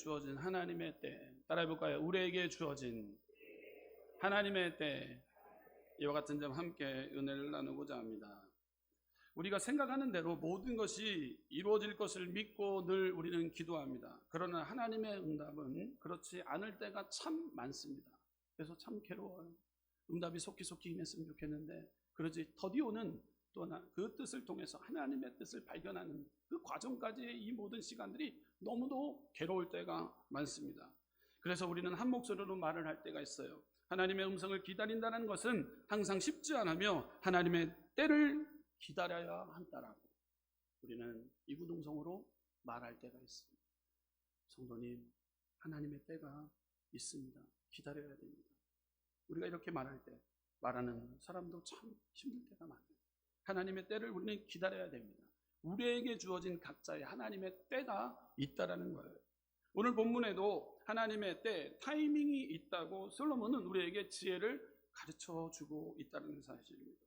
주어진 하나님의 때, 따라해볼까요? 우리에게 주어진 하나님의 때, 이와 같은 점 함께 은혜를 나누고자 합니다. 우리가 생각하는 대로 모든 것이 이루어질 것을 믿고 늘 우리는 기도합니다. 그러나 하나님의 응답은 그렇지 않을 때가 참 많습니다. 그래서 참 괴로워요. 응답이 속히 임했으면 좋겠는데 그러지 더디오는 또 그 뜻을 통해서 하나님의 뜻을 발견하는 그 과정까지의 이 모든 시간들이 너무도 괴로울 때가 많습니다. 그래서 우리는 한 목소리로 말을 할 때가 있어요. 하나님의 음성을 기다린다는 것은 항상 쉽지 않으며 하나님의 때를 기다려야 한다라고 우리는 이구동성으로 말할 때가 있습니다. 성도님, 하나님의 때가 있습니다. 기다려야 됩니다. 우리가 이렇게 말할 때 말하는 사람도 참 힘들 때가 많아요. 하나님의 때를 우리는 기다려야 됩니다. 우리에게 주어진 각자의 하나님의 때가 있다라는 거예요. 오늘 본문에도 하나님의 때, 타이밍이 있다고 솔로몬은 우리에게 지혜를 가르쳐주고 있다는 사실입니다.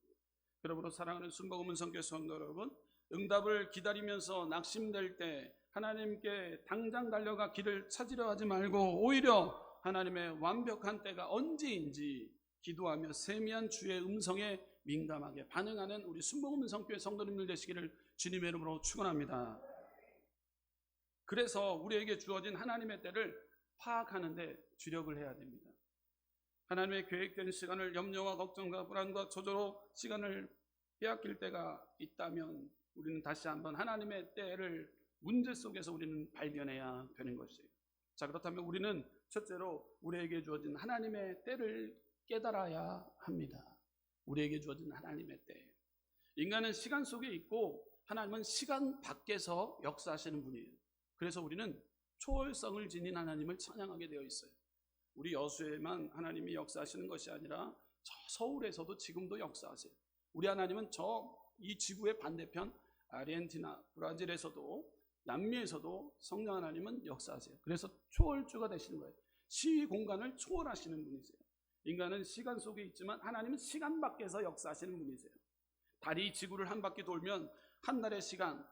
여러분으로 사랑하는 순복음은 성교 성도 여러분, 응답을 기다리면서 낙심될 때 하나님께 당장 달려가 길을 찾으려 하지 말고 오히려 하나님의 완벽한 때가 언제인지 기도하며 세미한 주의 음성에 민감하게 반응하는 우리 순복음 성교회 성도님들 되시기를 주님의 이름으로 축원합니다. 그래서 우리에게 주어진 하나님의 때를 파악하는 데 주력을 해야 됩니다. 하나님의 계획된 시간을 염려와 걱정과 불안과 조조로 시간을 빼앗길 때가 있다면 우리는 다시 한번 하나님의 때를 문제 속에서 우리는 발견해야 되는 것이에요. 자, 그렇다면 우리는 첫째로 우리에게 주어진 하나님의 때를 깨달아야 합니다. 우리에게 주어진 하나님의 때. 인간은 시간 속에 있고 하나님은 시간 밖에서 역사하시는 분이에요. 그래서 우리는 초월성을 지닌 하나님을 찬양하게 되어 있어요. 우리 여수에만 하나님이 역사하시는 것이 아니라 저 서울에서도 지금도 역사하세요. 우리 하나님은 이 지구의 반대편 아르헨티나, 브라질에서도 남미에서도 성령 하나님은 역사하세요. 그래서 초월주가 되시는 거예요. 시 공간을 초월하시는 분이세요. 인간은 시간 속에 있지만 하나님은 시간 밖에서 역사하시는 분이세요. 달이 지구를 한 바퀴 돌면 한 달의 시간,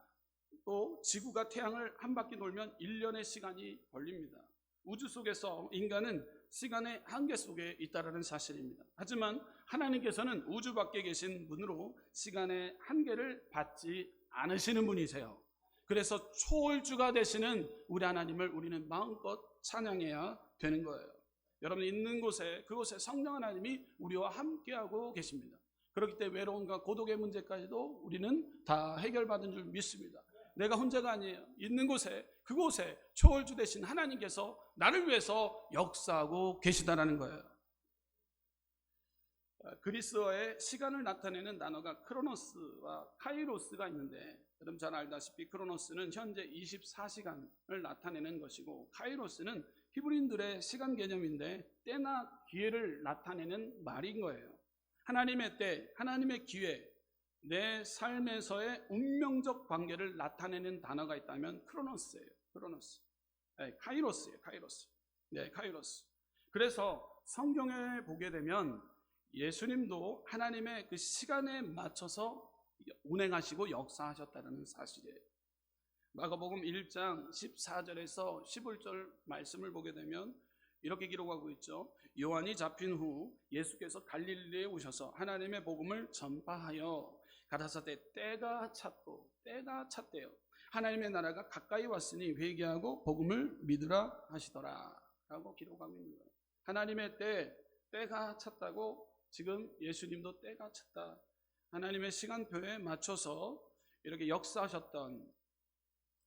또 지구가 태양을 한 바퀴 돌면 1년의 시간이 걸립니다. 우주 속에서 인간은 시간의 한계 속에 있다는 사실입니다. 하지만 하나님께서는 우주 밖에 계신 분으로 시간의 한계를 받지 않으시는 분이세요. 그래서 초월주가 되시는 우리 하나님을 우리는 마음껏 찬양해야 되는 거예요. 여러분 있는 곳에 그곳에 성령 하나님이 우리와 함께하고 계십니다. 그렇기 때문에 외로움과 고독의 문제까지도 우리는 다 해결받은 줄 믿습니다. 내가 혼자가 아니에요. 있는 곳에 그곳에 초월주 되신 하나님께서 나를 위해서 역사하고 계시다라는 거예요. 그리스어의 시간을 나타내는 단어가 크로노스와 카이로스가 있는데 여러분 잘 알다시피 크로노스는 현재 24시간을 나타내는 것이고 카이로스는 히브리인들의 시간 개념인데 때나 기회를 나타내는 말인 거예요. 하나님의 때, 하나님의 기회, 내 삶에서의 운명적 관계를 나타내는 단어가 있다면 크로노스예요. 크로노스. 네, 카이로스예요. 카이로스. 네, 카이로스. 그래서 성경에 보게 되면 예수님도 하나님의 그 시간에 맞춰서 운행하시고 역사하셨다는 사실이에요. 마가복음 1장 14절에서 15절 말씀을 보게 되면 이렇게 기록하고 있죠. 요한이 잡힌 후 예수께서 갈릴리에 오셔서 하나님의 복음을 전파하여 가라사대 때가 찼대요. 하나님의 나라가 가까이 왔으니 회개하고 복음을 믿으라 하시더라 라고 기록하고 있는 거예요. 하나님의 때가 찼다고 지금 예수님도 때가 찼다. 하나님의 시간표에 맞춰서 이렇게 역사하셨던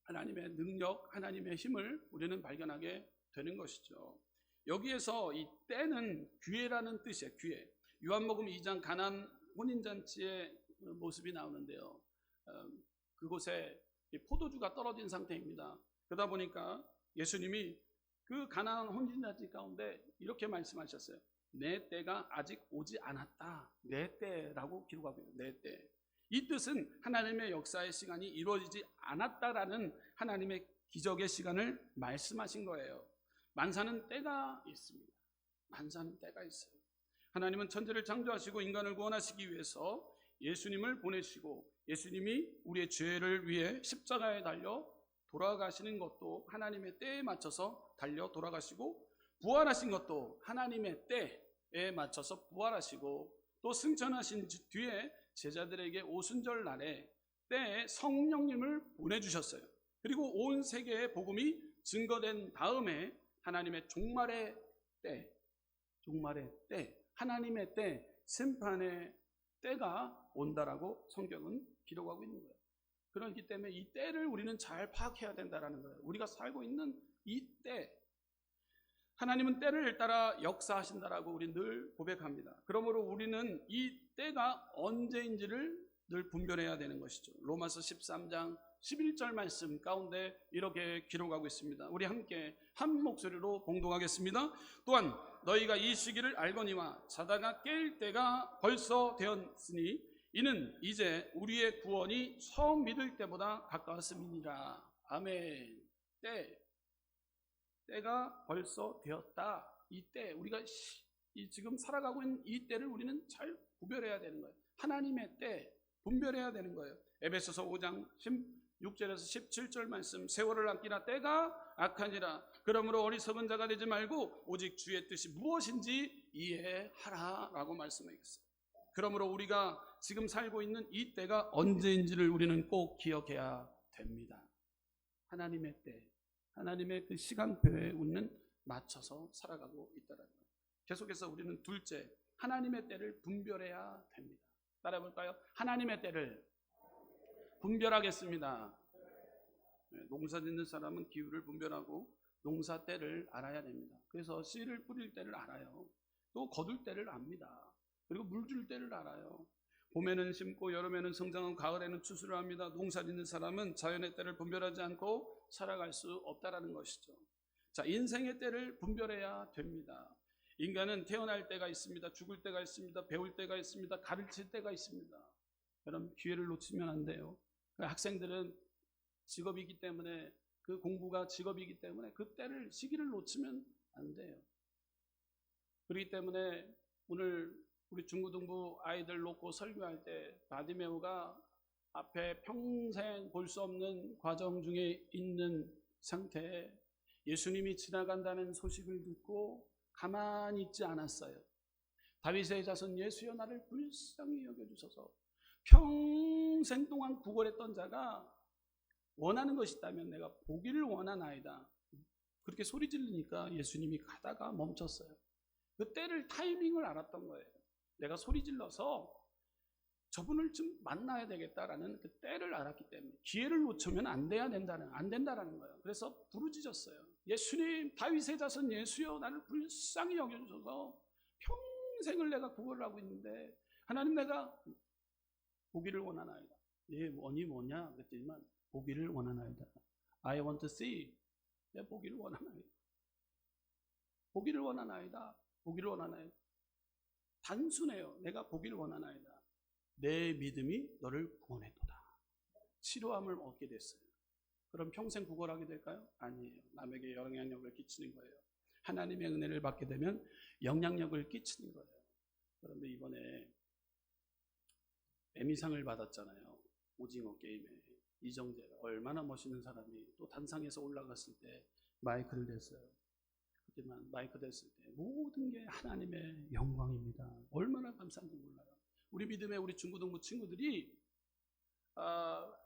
하나님의 능력, 하나님의 힘을 우리는 발견하게 되는 것이죠. 여기에서 이 때는 기회라는 뜻이에요. 기회. 요한복음 2장 가나안 혼인잔치의 모습이 나오는데요. 그곳에 포도주가 떨어진 상태입니다. 그러다 보니까 예수님이 그 가나안 혼인잔치 가운데 이렇게 말씀하셨어요. 내 때가 아직 오지 않았다. 내 때라고 기록하고 있어요. 내 때. 이 뜻은 하나님의 역사의 시간이 이루어지지 않았다라는 하나님의 기적의 시간을 말씀하신 거예요. 만사는 때가 있습니다. 만사는 때가 있어요. 하나님은 천지를 창조하시고 인간을 구원하시기 위해서 예수님을 보내시고 예수님이 우리의 죄를 위해 십자가에 달려 돌아가시는 것도 하나님의 때에 맞춰서 달려 돌아가시고, 부활하신 것도 하나님의 때에 맞춰서 부활하시고, 또 승천하신 뒤에 제자들에게 오순절 날에 때에 성령님을 보내주셨어요. 그리고 온 세계의 복음이 증거된 다음에 하나님의 종말의 때, 하나님의 때, 심판의 때가 온다라고 성경은 기록하고 있는 거예요. 그렇기 때문에 이 때를 우리는 잘 파악해야 된다라는 거예요. 우리가 살고 있는 이 때, 하나님은 때를 따라 역사하신다라고 우리 늘 고백합니다. 그러므로 우리는 이 때가 언제인지를 늘 분별해야 되는 것이죠. 로마서 13장 11절 말씀 가운데 이렇게 기록하고 있습니다. 우리 함께 한 목소리로 봉독하겠습니다. 또한 너희가 이 시기를 알거니와 자다가 깰 때가 벌써 되었으니 이는 이제 우리의 구원이 처음 믿을 때보다 가까웠음이니라. 아멘. 때가 벌써 되었다. 이 때, 우리가 지금 살아가고 있는 이 때를 우리는 잘 구별해야 되는 거예요. 하나님의 때 분별해야 되는 거예요. 에베소서 5장 16절에서 17절 말씀, 세월을 아끼나 때가 악하니라. 그러므로 어리석은 자가 되지 말고 오직 주의 뜻이 무엇인지 이해하라 라고 말씀하셨어요. 그러므로 우리가 지금 살고 있는 이 때가 언제인지를 우리는 꼭 기억해야 됩니다. 하나님의 때, 하나님의 그 시간표에 우리는 맞춰서 살아가고 있다는 거예요. 계속해서 우리는 둘째, 하나님의 때를 분별해야 됩니다. 따라해 볼까요? 하나님의 때를 분별하겠습니다. 농사 짓는 사람은 기후를 분별하고 농사 때를 알아야 됩니다. 그래서 씨를 뿌릴 때를 알아요. 또 거둘 때를 압니다. 그리고 물 줄 때를 알아요. 봄에는 심고 여름에는 성장하고 가을에는 추수를 합니다. 농사 짓는 사람은 자연의 때를 분별하지 않고 살아갈 수 없다라는 것이죠. 자, 인생의 때를 분별해야 됩니다. 인간은 태어날 때가 있습니다. 죽을 때가 있습니다. 배울 때가 있습니다. 가르칠 때가 있습니다. 여러분, 기회를 놓치면 안 돼요. 학생들은 직업이기 때문에, 그 공부가 직업이기 때문에 그 때를, 시기를 놓치면 안 돼요. 그렇기 때문에 오늘 우리 중고등부 아이들 놓고 설교할 때 바디메오가 앞에 평생 볼 수 없는 과정 중에 있는 상태에 예수님이 지나간다는 소식을 듣고 가만히 있지 않았어요. 다윗의 자손 예수여 나를 불쌍히 여겨주소서. 평생 동안 구걸했던 자가 원하는 것이 있다면 내가 보기를 원하나이다. 그렇게 소리 지르니까 예수님이 가다가 멈췄어요. 그 때를, 타이밍을 알았던 거예요. 내가 소리 질러서 저분을 좀 만나야 되겠다라는 그 때를 알았기 때문에 기회를 놓치면 안 된다라는 거예요. 그래서 부르짖었어요. 예수님, 다윗의 자손 예수여 나를 불쌍히 여겨주셔서 평생을 내가 구걸을 하고 있는데 하나님 내가 보기를 원하나이다. 예, 뭐냐 그랬더니만 보기를 원하나이다. I want to see. 내 보기를 원하나이다. 보기를 원하나이다. 보기를 원하나이다. 단순해요. 내가 보기를 원하나이다. 내 믿음이 너를 구원했도다. 치료함을 얻게 됐어요. 그럼 평생 구걸하게 될까요? 아니에요. 남에게 영향력을 끼치는 거예요. 하나님의 은혜를 받게 되면 영향력을 끼치는 거예요. 그런데 이번에 에미상을 받았잖아요. 오징어 게임에 이정재가 얼마나 멋있는 사람이 또 단상에서 올라갔을 때 마이크를 댔어요. 그때만 마이크 댔을 때 모든 게 하나님의 영광입니다. 얼마나 감사한지 몰라요. 우리 믿음의 우리 중고등부 친구들이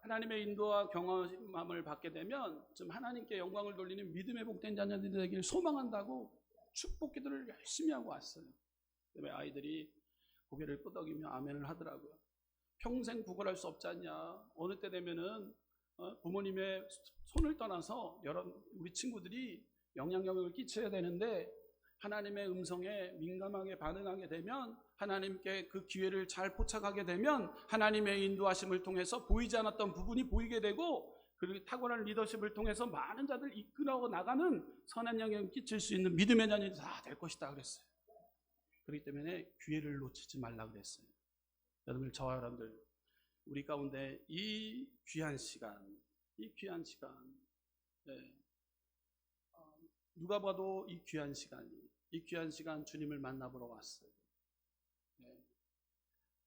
하나님의 인도와 경험함을 받게 되면 좀 하나님께 영광을 돌리는 믿음의 복된 자녀들이 되길 소망한다고 축복 기도를 열심히 하고 왔어요. 그다음에 아이들이 고개를 끄덕이며 아멘을 하더라고요. 평생 구걸할 수 없지 않냐. 어느 때 되면은 부모님의 손을 떠나서 우리 친구들이 영향력을 끼쳐야 되는데 하나님의 음성에 민감하게 반응하게 되면, 하나님께 그 기회를 잘 포착하게 되면 하나님의 인도하심을 통해서 보이지 않았던 부분이 보이게 되고, 그리고 탁월한 리더십을 통해서 많은 자들 이끌어 나가는 선한 영향을 끼칠 수 있는 믿음의 자녀들이 다 될 것이다 그랬어요. 그렇기 때문에 기회를 놓치지 말라 그랬어요. 여러분, 저와 여러분들 우리 가운데 이 귀한 시간 누가 봐도 이 귀한 시간 주님을 만나보러 왔어요.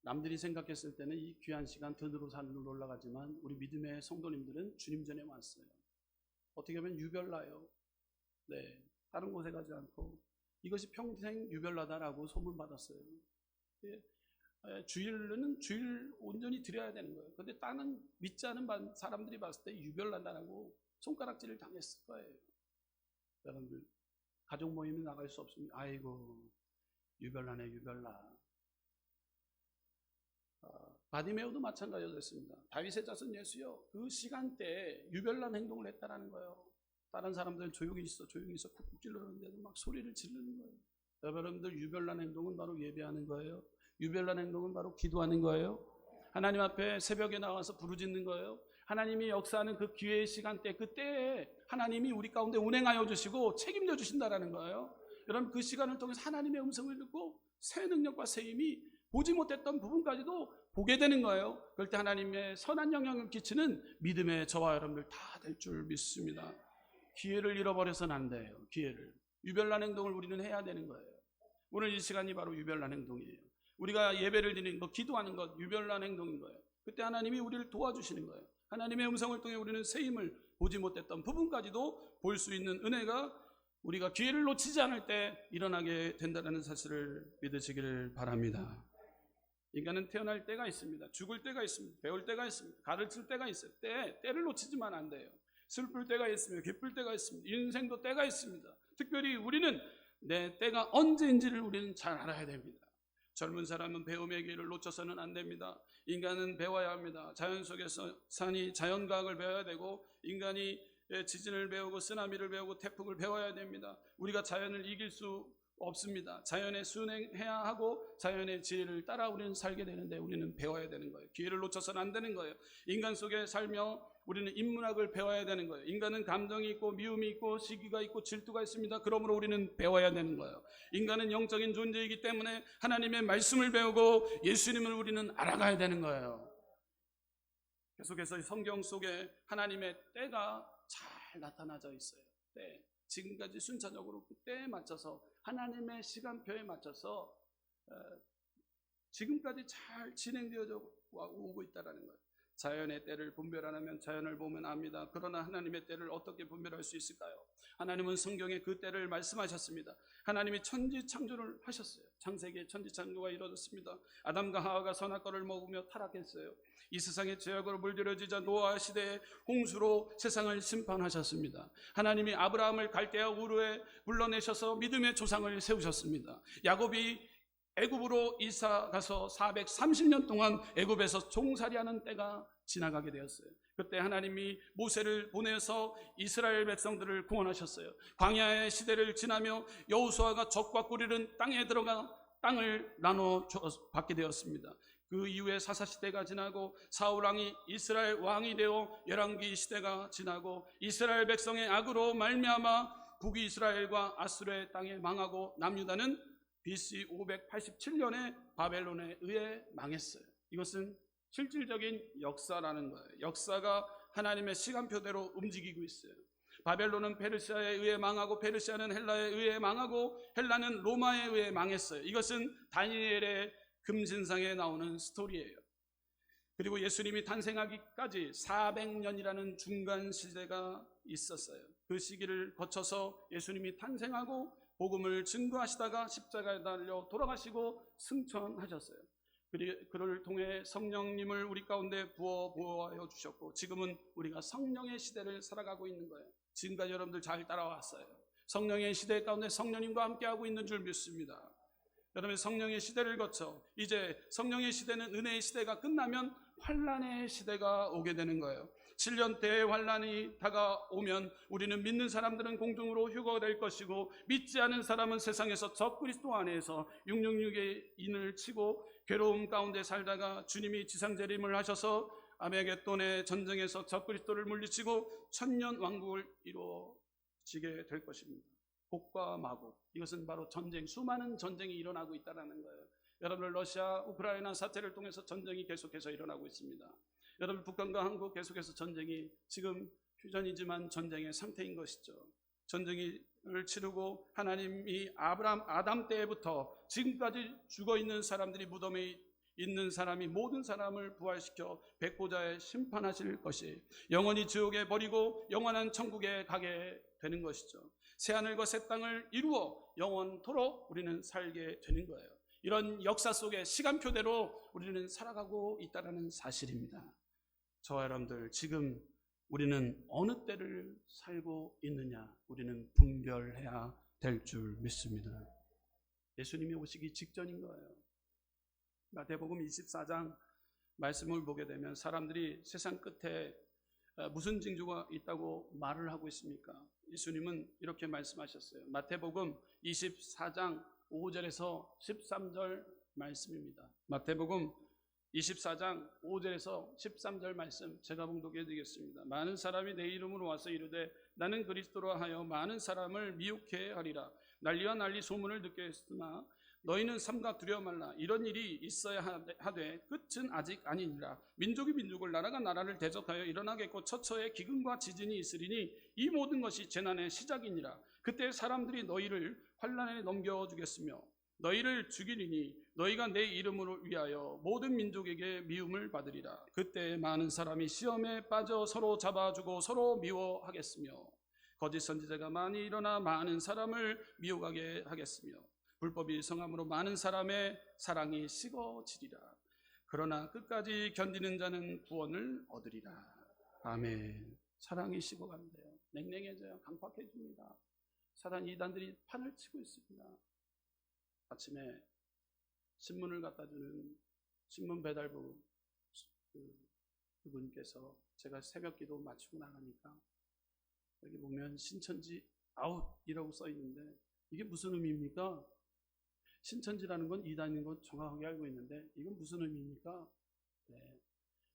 남들이 생각했을 때는 이 귀한 시간 들으러 산으로 올라가지만 우리 믿음의 성도님들은 주님 전에 왔어요. 어떻게 보면 유별나요. 네, 다른 곳에 가지 않고 이것이 평생 유별나다라고 소문받았어요. 주일은 주일 온전히 드려야 되는 거예요. 그런데 다른 믿지 않은 사람들이 봤을 때 유별난다라고 손가락질을 당했을 거예요. 여러분들 가족 모임에 나갈 수 없습니다. 아이고 유별나네 유별나. 바디메오도 마찬가지였습니다. 다윗의 자손 예수여, 그 시간대에 유별난 행동을 했다라는 거예요. 다른 사람들은 조용히 있어 쿡쿡 찔러는데도 막 소리를 지르는 거예요. 여러분들 유별난 행동은 바로 예배하는 거예요. 유별난 행동은 바로 기도하는 거예요. 하나님 앞에 새벽에 나와서 부르짖는 거예요. 하나님이 역사하는 그 기회의 시간대, 그때에 하나님이 우리 가운데 운행하여 주시고 책임져 주신다라는 거예요. 여러분 그 시간을 통해서 하나님의 음성을 듣고 새 능력과 새 힘이 보지 못했던 부분까지도 보게 되는 거예요. 그럴 때 하나님의 선한 영향을 끼치는 믿음의 저와 여러분들 다 될 줄 믿습니다. 기회를 잃어버려서는 안 돼요. 기회를. 유별난 행동을 우리는 해야 되는 거예요. 오늘 이 시간이 바로 유별난 행동이에요. 우리가 예배를 드리는 것, 기도하는 것, 유별난 행동인 거예요. 그때 하나님이 우리를 도와주시는 거예요. 하나님의 음성을 통해 우리는 새 힘을 보지 못했던 부분까지도 볼 수 있는 은혜가 우리가 기회를 놓치지 않을 때 일어나게 된다는 사실을 믿으시기를 바랍니다. 인간은 태어날 때가 있습니다. 죽을 때가 있습니다. 배울 때가 있습니다. 가르칠 때가 있어요. 때를 놓치지만 안 돼요. 슬플 때가 있습니다. 기쁠 때가 있습니다. 인생도 때가 있습니다. 특별히 우리는 내 때가 언제인지를 우리는 잘 알아야 됩니다. 젊은 사람은 배움의 기회를 놓쳐서는 안 됩니다. 인간은 배워야 합니다. 자연 속에서 사니 자연과학을 배워야 되고, 인간이 지진을 배우고 쓰나미를 배우고 태풍을 배워야 됩니다. 우리가 자연을 이길 수 없습니다. 자연에 순응해야 하고 자연의 지혜를 따라 우리는 살게 되는데 우리는 배워야 되는 거예요. 기회를 놓쳐서는 안 되는 거예요. 인간 속에 살며 우리는 인문학을 배워야 되는 거예요. 인간은 감정이 있고 미움이 있고 시기가 있고 질투가 있습니다. 그러므로 우리는 배워야 되는 거예요. 인간은 영적인 존재이기 때문에 하나님의 말씀을 배우고 예수님을 우리는 알아가야 되는 거예요. 계속해서 성경 속에 하나님의 때가 잘 나타나져 있어요. 때. 지금까지 순차적으로 그 때에 맞춰서 하나님의 시간표에 맞춰서 지금까지 잘 진행되어져 오고 있다는 거예요. 자연의 때를 분별하면 자연을 보면 압니다. 그러나 하나님의 때를 어떻게 분별할 수 있을까요? 하나님은 성경에 그 때를 말씀하셨습니다. 하나님이 천지 창조를 하셨어요. 창세기에 천지 창조가 이루어졌습니다. 아담과 하와가 선악과를 먹으며 타락했어요. 이 세상의 죄악으로 물들여지자 노아 시대에 홍수로 세상을 심판하셨습니다. 하나님이 아브라함을 갈대아 우르에 불러내셔서 믿음의 조상을 세우셨습니다. 야곱이 애굽으로 이사 가서 430년 동안 애굽에서 종살이하는 때가 지나가게 되었어요. 그때 하나님이 모세를 보내서 이스라엘 백성들을 구원하셨어요. 광야의 시대를 지나며 여호수아가 적과 꾸리는 땅에 들어가 땅을 나눠 받게 되었습니다. 그 이후에 사사시대가 지나고 사울왕이 이스라엘 왕이 되어 열왕기 시대가 지나고 이스라엘 백성의 악으로 말미암아 북이스라엘과 아수르의 땅에 망하고 남유다는 BC 587년에 바벨론에 의해 망했어요. 이것은 실질적인 역사라는 거예요. 역사가 하나님의 시간표대로 움직이고 있어요. 바벨론은 페르시아에 의해 망하고 페르시아는 헬라에 의해 망하고 헬라는 로마에 의해 망했어요. 이것은 다니엘의 금신상에 나오는 스토리예요. 그리고 예수님이 탄생하기까지 400년이라는 중간 시대가 있었어요. 그 시기를 거쳐서 예수님이 탄생하고 복음을 증거하시다가 십자가에 달려 돌아가시고 승천하셨어요. 그를 통해 성령님을 우리 가운데 부어하여 주셨고 지금은 우리가 성령의 시대를 살아가고 있는 거예요. 지금까지 여러분들 잘 따라왔어요. 성령의 시대 가운데 성령님과 함께하고 있는 줄 믿습니다. 여러분 성령의 시대를 거쳐 이제 성령의 시대는 은혜의 시대가 끝나면 환난의 시대가 오게 되는 거예요. 7년 대환란이 다가오면 우리는 믿는 사람들은 공중으로 휴거될 것이고 믿지 않은 사람은 세상에서 적 그리스도 안에서 666의 인을 치고 괴로움 가운데 살다가 주님이 지상재림을 하셔서 아메게돈의 전쟁에서 적 그리스도를 물리치고 천년 왕국을 이루어지게 될 것입니다. 곡과 마곡, 이것은 바로 전쟁, 수많은 전쟁이 일어나고 있다는 거예요. 여러분 러시아, 우크라이나 사태를 통해서 전쟁이 계속해서 일어나고 있습니다. 여러분 북한과 한국 계속해서 전쟁이 지금 휴전이지만 전쟁의 상태인 것이죠. 전쟁을 치르고 하나님이 아담 때부터 지금까지 죽어있는 사람들이 무덤에 있는 사람이 모든 사람을 부활시켜 백보자에 심판하실 것이 영원히 지옥에 버리고 영원한 천국에 가게 되는 것이죠. 새하늘과 새 땅을 이루어 영원토록 우리는 살게 되는 거예요. 이런 역사 속에 시간표대로 우리는 살아가고 있다는 사실입니다. 저와 여러분들, 지금 우리는 어느 때를 살고 있느냐, 우리는 분별해야 될 줄 믿습니다. 예수님이 오시기 직전인 거예요. 마태복음 24장 말씀을 보게 되면 사람들이 세상 끝에 무슨 징조가 있다고 말을 하고 있습니까? 예수님은 이렇게 말씀하셨어요. 마태복음 24장 5절에서 13절 말씀입니다. 마태복음 24장 5절에서 13절 말씀 제가 봉독해 드리겠습니다. 많은 사람이 내 이름으로 와서 이르되 나는 그리스도라 하여 많은 사람을 미혹해 하리라. 난리와 난리 소문을 듣게 했으나 너희는 삼가 두려워 말라. 이런 일이 있어야 하되 끝은 아직 아니니라. 민족이 민족을, 나라가 나라를 대적하여 일어나겠고 처처에 기근과 지진이 있으리니 이 모든 것이 재난의 시작이니라. 그때 사람들이 너희를 환난에 넘겨주겠으며 너희를 죽이리니 너희가 내 이름으로 위하여 모든 민족에게 미움을 받으리라. 그때 많은 사람이 시험에 빠져 서로 잡아주고 서로 미워하겠으며 거짓 선지자가 많이 일어나 많은 사람을 미혹하게 하겠으며 불법이 성함으로 많은 사람의 사랑이 식어지리라. 그러나 끝까지 견디는 자는 구원을 얻으리라. 아멘. 사랑이 식어간대요. 냉랭해져요. 강팍해집니다. 사단 이단들이 판을 치고 있습니다. 아침에 신문을 갖다 주는 신문 배달부 그분께서 제가 새벽 기도 마치고 나가니까 여기 보면 신천지 아웃이라고 써 있는데 이게 무슨 의미입니까? 신천지라는 건 이단인 건 정확하게 알고 있는데 이건 무슨 의미입니까? 네,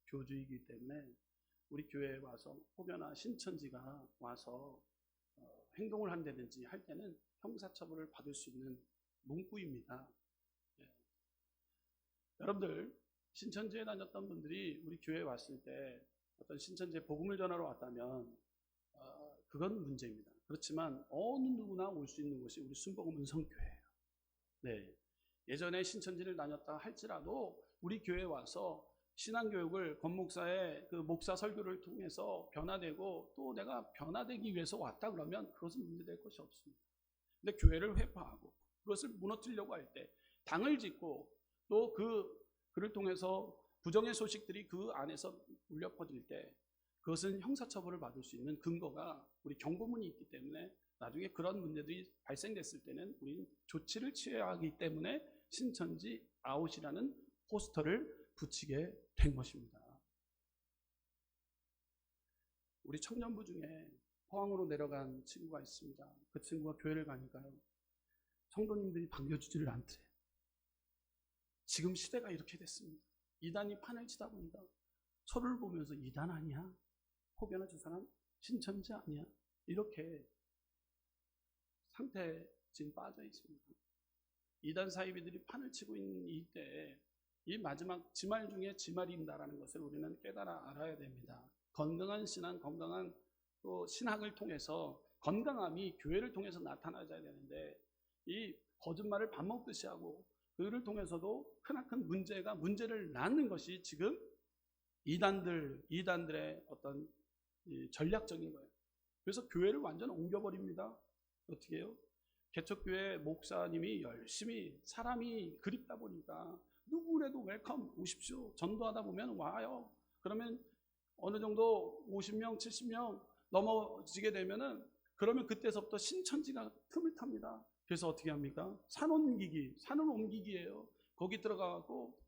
교주이기 때문에 우리 교회에 와서 혹여나 신천지가 와서 행동을 한다든지 할 때는 형사처벌을 받을 수 있는 문구입니다. 네. 여러분들 신천지에 다녔던 분들이 우리 교회에 왔을 때 어떤 신천지에 복음을 전하러 왔다면 그건 문제입니다. 그렇지만 어느 누구나 올 수 있는 곳이 우리 순복음 은성교회예요. 네, 예전에 신천지를 다녔다 할지라도 우리 교회에 와서 신앙교육을 권목사의 그 목사 설교를 통해서 변화되고 또 내가 변화되기 위해서 왔다 그러면 그것은 문제될 것이 없습니다. 근데 교회를 회파하고 그것을 무너뜨리려고 할 때 당을 짓고 또 그를 통해서 부정의 소식들이 그 안에서 울려 퍼질 때 그것은 형사처벌을 받을 수 있는 근거가 우리 경고문이 있기 때문에 나중에 그런 문제들이 발생됐을 때는 우리는 조치를 취해야 하기 때문에 신천지 아웃이라는 포스터를 붙이게 된 것입니다. 우리 청년부 중에 포항으로 내려간 친구가 있습니다. 그 친구가 교회를 가니까요, 성도님들이 반겨주지를 않대요. 지금 시대가 이렇게 됐습니다. 이단이 판을 치다 보니까 서로를 보면서 이단 아니야? 혹여나 저 사람 신천지 아니야? 이렇게 상태에 지금 빠져 있습니다. 이단 사이비들이 판을 치고 있는 이때에 이 마지막 지말 중에 지말인다라는 것을 우리는 깨달아 알아야 됩니다. 건강한 신앙, 건강한 또 신학을 통해서 건강함이 교회를 통해서 나타나야 되는데 이 거짓말을 밥 먹듯이 하고 그를 통해서도 크나큰 문제를 낳는 것이 지금 이단들의 어떤 전략적인 거예요. 그래서 교회를 완전 옮겨버립니다. 어떻게 해요? 개척교회 목사님이 열심히 사람이 그립다 보니까 누구래도 웰컴 오십시오. 전도하다 보면 와요. 그러면 어느 정도 50명, 70명 넘어지게 되면은 그러면 그때서부터 신천지가 틈을 탑니다. 그래서 어떻게 합니까? 산원 옮기기예요. 거기 들어가고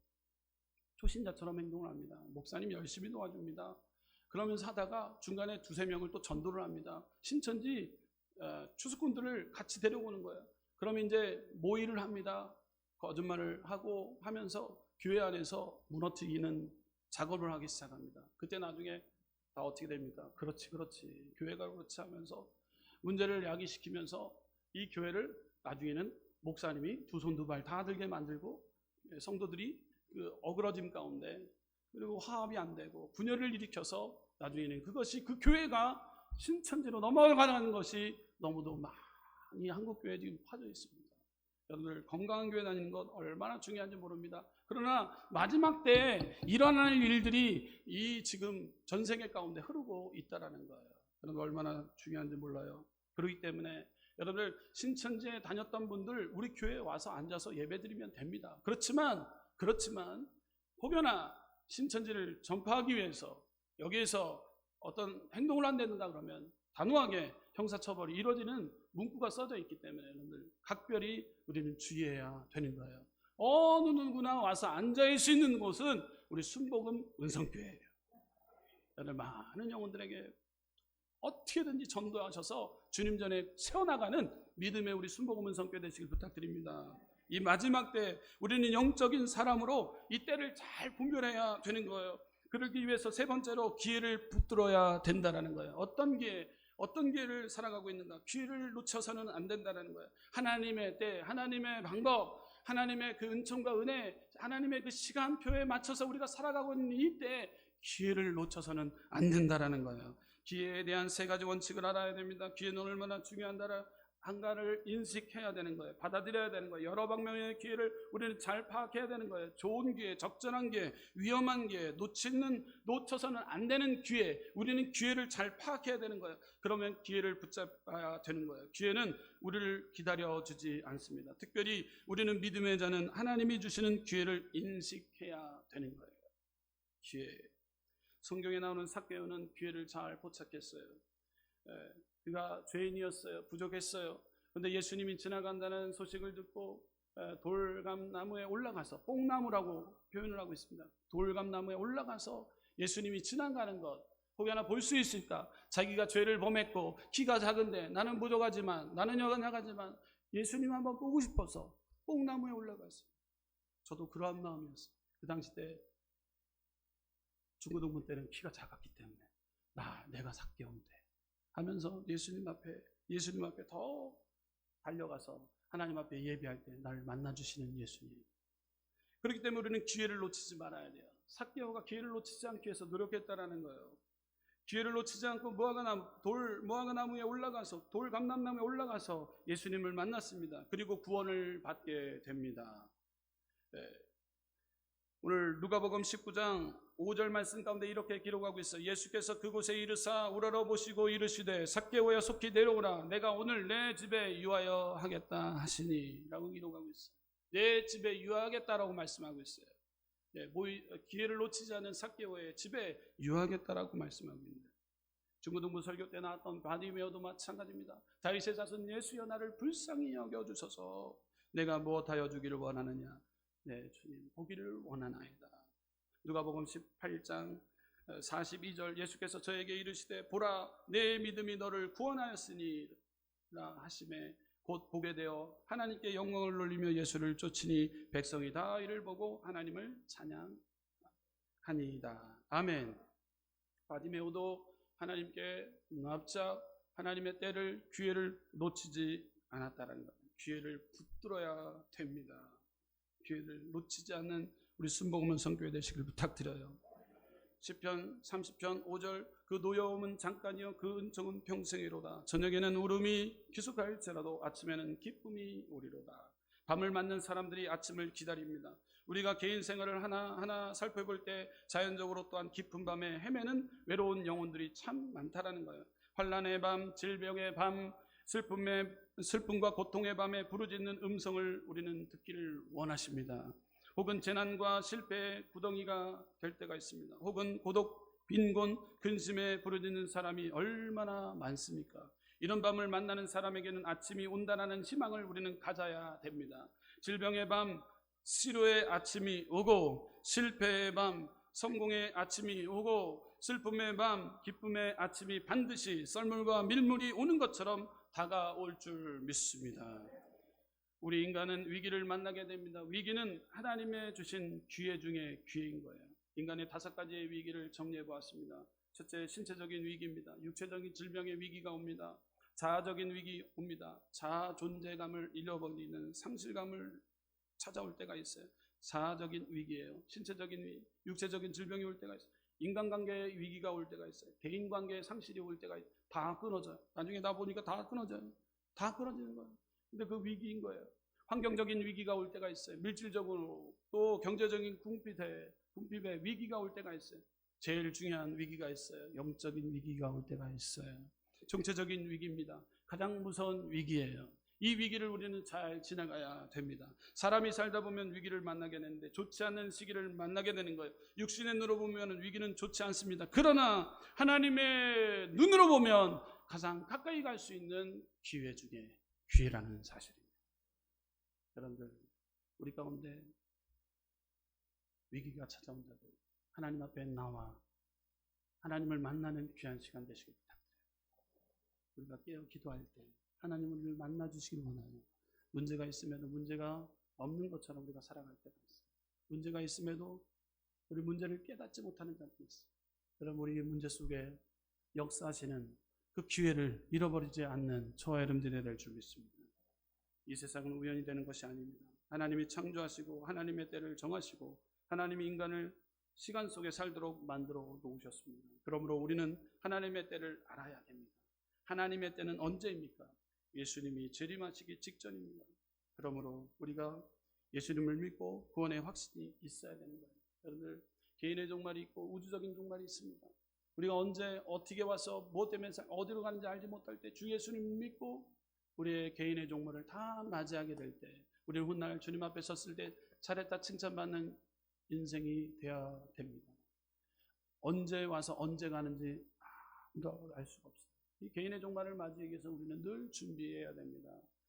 초신자처럼 행동을 합니다. 목사님 열심히 도와줍니다. 그러면서 하다가 중간에 두세 명을 또 전도를 합니다. 신천지 추수꾼들을 같이 데려오는 거예요. 그러면 이제 모의를 합니다. 거짓말을 하고 하면서 교회 안에서 무너뜨리는 작업을 하기 시작합니다. 그때 나중에 다 어떻게 됩니까? 그렇지 교회가 그렇지 하면서 문제를 야기시키면서 이 교회를 나중에는 목사님이 두 손 두 발 다 들게 만들고 성도들이 그 어그러짐 가운데 그리고 화합이 안 되고 분열을 일으켜서 나중에는 그것이 그 교회가 신천지로 넘어가는 것이 너무도 많이 한국교회에 지금 퍼져 있습니다. 여러분들 건강한 교회 다니는 것 얼마나 중요한지 모릅니다. 그러나 마지막 때 일어날 일들이 이 지금 전 세계 가운데 흐르고 있다라는 거예요. 여러분 얼마나 중요한지 몰라요. 그렇기 때문에 여러분들 신천지에 다녔던 분들 우리 교회에 와서 앉아서 예배드리면 됩니다. 그렇지만 혹여나 신천지를 전파하기 위해서 여기에서 어떤 행동을 안 된다 그러면 단호하게 형사처벌이 이루어지는 문구가 써져 있기 때문에 여러분들 각별히 우리는 주의해야 되는 거예요. 어느 누구나 와서 앉아있을 수 있는 곳은 우리 순복음 은성교회예요. 여러분 많은 영혼들에게 어떻게든지 전도하셔서 주님 전에 세워나가는 믿음의 우리 순복음 은성교회 되시길 부탁드립니다. 이 마지막 때 우리는 영적인 사람으로 이 때를 잘 분별해야 되는 거예요. 그러기 위해서 세 번째로 기회를 붙들어야 된다는 거예요. 어떤 기회를 살아가고 있는가? 기회를 놓쳐서는 안 된다는 거예요. 하나님의 때, 하나님의 방법, 하나님의 그 은총과 은혜, 하나님의 그 시간표에 맞춰서 우리가 살아가고 있는 이때 기회를 놓쳐서는 안 된다는 거예요. 기회에 대한 세 가지 원칙을 알아야 됩니다. 기회는 얼마나 중요한가를 인식해야 되는 거예요. 받아들여야 되는 거예요. 여러 방면의 기회를 우리는 잘 파악해야 되는 거예요. 좋은 기회, 적절한 기회, 위험한 기회, 놓쳐서는 안 되는 기회, 우리는 기회를 잘 파악해야 되는 거예요. 그러면 기회를 붙잡아야 되는 거예요. 기회는 우리를 기다려주지 않습니다. 특별히 우리는 믿음의 자는 하나님이 주시는 기회를 인식해야 되는 거예요. 기회. 성경에 나오는 삭개오는 기회를 잘 포착했어요. 그가 죄인이었어요. 부족했어요. 그런데 예수님이 지나간다는 소식을 듣고 돌감나무에 올라가서, 뽕나무라고 표현을 하고 있습니다. 돌감나무에 올라가서 예수님이 지나가는 것 혹여나 볼 수 있을까? 자기가 죄를 범했고 키가 작은데 나는 부족하지만, 나는 약하지만 예수님 한번 보고 싶어서 뽕나무에 올라갔어요. 저도 그러한 마음이었어요. 그 당시 때 중고등부 때는 키가 작았기 때문에 내가 삭개오인데 하면서 예수님 앞에 더 달려가서 하나님 앞에 예배할 때 나를 만나주시는 예수님. 그렇기 때문에 우리는 기회를 놓치지 말아야 돼요. 삭개오가 기회를 놓치지 않기 위해서 노력했다라는 거예요. 기회를 놓치지 않고 무화과나무에 올라가서, 돌감람나무에 올라가서 예수님을 만났습니다. 그리고 구원을 받게 됩니다. 오늘 누가복음 19장 5절 말씀 가운데 이렇게 기록하고 있어요. 예수께서 그곳에 이르사 우러러 보시고 이르시되 삭개오야 속히 내려오라. 내가 오늘 내 집에 유하여 하겠다 하시니 라고 기록하고 있어요. 내 집에 유하겠다라고 말씀하고 있어요. 기회를 놓치지 않은 삭개오의 집에 유하겠다라고 말씀하고 있는데, 중고등부 설교 때 나왔던 바디메오도 마찬가지입니다. 다윗의 자손 예수여 나를 불쌍히 여겨주소서. 내가 무엇하여 주기를 원하느냐? 네, 주님 보기를 원하나이다. 누가복음 18장 42절 예수께서 저에게 이르시되 보라 내 믿음이 너를 구원하였으니 라 하심에 곧 보게 되어 하나님께 영광을 돌리며 예수를 쫓으니 백성이 다 이를 보고 하나님을 찬양하니이다. 아멘. 바디메오도 하나님께 납작 하나님의 때를, 기회를 놓치지 않았다는 것. 기회를 붙들어야 됩니다. 기회를 놓치지 않는 우리 순복음 은성교회 되시길 부탁드려요. 시편 30편 5절 그 노여움은 잠깐이요 그 은총은 평생이로다. 저녁에는 울음이 기숙할지라도 아침에는 기쁨이 오리로다. 밤을 맞는 사람들이 아침을 기다립니다. 우리가 개인 생활을 하나하나 살펴볼 때 자연적으로 또한 깊은 밤에 헤매는 외로운 영혼들이 참 많다라는 거예요. 환난의 밤, 질병의 밤, 슬픔과 고통의 밤에 부르짖는 음성을 우리는 듣기를 원하십니다. 혹은 재난과 실패의 구덩이가 될 때가 있습니다. 혹은 고독, 빈곤, 근심에 부르짖는 사람이 얼마나 많습니까? 이런 밤을 만나는 사람에게는 아침이 온다라는 희망을 우리는 가져야 됩니다. 질병의 밤, 시로의 아침이 오고, 실패의 밤, 성공의 아침이 오고, 슬픔의 밤, 기쁨의 아침이 반드시 썰물과 밀물이 오는 것처럼 다가올 줄 믿습니다. 우리 인간은 위기를 만나게 됩니다. 위기는 하나님의 주신 기회 중에 기회인 거예요. 인간의 5가지의 위기를 정리해 보았습니다. 첫째, 신체적인 위기입니다. 육체적인 질병의 위기가 옵니다. 자아적인 위기 옵니다. 자아 존재감을 잃어버리는 상실감을 찾아올 때가 있어요. 자아적인 위기예요. 신체적인 위기, 육체적인 질병이 올 때가 있어요. 인간관계의 위기가 올 때가 있어요. 개인관계의 상실이 올 때가 있어요. 다 끊어져요. 나중에 나 보니까 다 끊어져요. 다 끊어지는 거예요. 근데 그 위기인 거예요. 환경적인 위기가 올 때가 있어요. 물질적으로 또 경제적인 궁핍의 위기가 올 때가 있어요. 제일 중요한 위기가 있어요. 영적인 위기가 올 때가 있어요. 정체적인 위기입니다. 가장 무서운 위기예요. 이 위기를 우리는 잘 지나가야 됩니다. 사람이 살다 보면 위기를 만나게 되는데 좋지 않은 시기를 만나게 되는 거예요. 육신의 눈으로 보면 위기는 좋지 않습니다. 그러나 하나님의 눈으로 보면 가장 가까이 갈 수 있는 기회 중에 기회라는 사실입니다. 여러분들, 우리 가운데 위기가 찾아온다고 하나님 앞에 나와 하나님을 만나는 귀한 시간 되시길 부탁드려요. 우리가 깨어 기도할 때 하나님을 만나주시길 원하요. 문제가 있음에도 문제가 없는 것처럼 우리가 살아갈 때가 있어요. 문제가 있음에도 우리 문제를 깨닫지 못하는 때가 있어요. 여러분, 우리 문제 속에 역사하시는 그 기회를 잃어버리지 않는 저와 여러분들이 될 줄 믿습니다. 이 세상은 우연히 되는 것이 아닙니다. 하나님이 창조하시고 하나님의 때를 정하시고 하나님이 인간을 시간 속에 살도록 만들어 놓으셨습니다. 그러므로 우리는 하나님의 때를 알아야 됩니다. 하나님의 때는 언제입니까? 예수님이 재림하시기 직전입니다. 그러므로 우리가 예수님을 믿고 구원의 확신이 있어야 되는 거예요. 여러분들, 개인의 종말이 있고 우주적인 종말이 있습니다. 우리가 언제 어떻게 와서 뭐 때문에 어디로 가는지 알지 못할 때 주 예수님 믿고 우리의 개인의 종말을 다 맞이하게 될 때, 우리는 훗날 주님 앞에 섰을 때 잘했다 칭찬받는 인생이 되어야 됩니다. 언제 와서 언제 가는지 아무도 알 수가 없어요. 이 개인의 종말을 맞이하기 위해서 우리는 늘 준비해야 됩니다.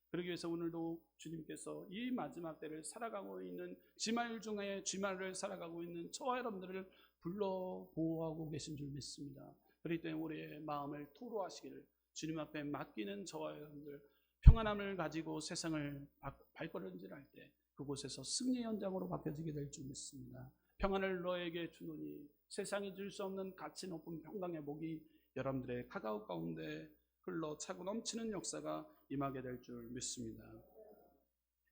그러기 위해서 오늘도 주님께서 이 마지막 때를 살아가고 있는 지말 중에 쥐말을 살아가고 있는 저와 여러분들을 불러 보호하고 계신 줄 믿습니다. 그렇기 때문에 우리의 마음을 토로하시기를 주님 앞에 맡기는 저와 여러분들, 평안함을 가지고 세상을 발걸음질할 때 그곳에서 승리의 현장으로 바뀌어지게 될 줄 믿습니다. 평안을 너에게 주노니 세상이 줄 수 없는 가치 높은 평강의 복이 여러분들의 카카오 가운데 흘러 차고 넘치는 역사가 임하게 될 줄 믿습니다.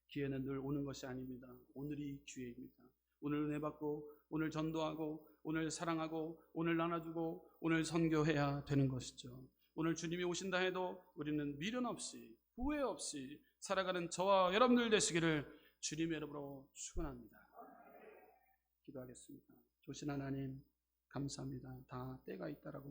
기회는 늘 오는 것이 아닙니다. 오늘이 기회입니다. 오늘 은혜 받고 오늘 전도하고 오늘 사랑하고 오늘 나눠주고 오늘 선교해야 되는 것이죠. 오늘 주님이 오신다 해도 우리는 미련 없이 후회 없이 살아가는 저와 여러분들 되시기를 주님의 이름으로 축원합니다. 기도하겠습니다. 조신 하나님 감사합니다. 다 때가 있다라고